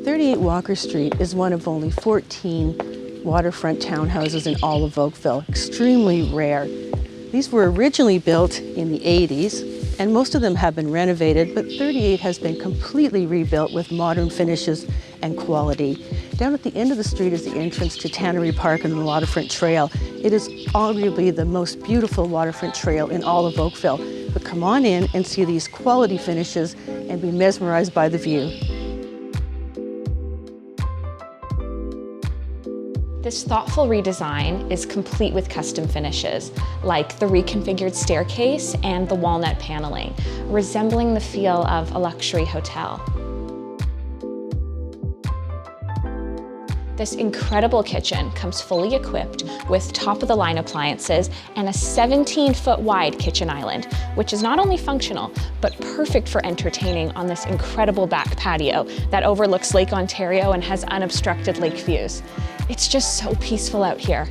38 Walker Street is one of only 14 waterfront townhouses in all of Oakville, extremely rare. These were originally built in the 80s, and most of them have been renovated, but 38 has been completely rebuilt with modern finishes and quality. Down at the end of the street is the entrance to Tannery Park and the Waterfront Trail. It is arguably the most beautiful waterfront trail in all of Oakville. But come on in and see these quality finishes and be mesmerized by the view. This thoughtful redesign is complete with custom finishes, like the reconfigured staircase and the walnut paneling, resembling the feel of a luxury hotel. This incredible kitchen comes fully equipped with top-of-the-line appliances and a 17-foot wide kitchen island, which is not only functional, but perfect for entertaining on this incredible back patio that overlooks Lake Ontario and has unobstructed lake views. It's just so peaceful out here.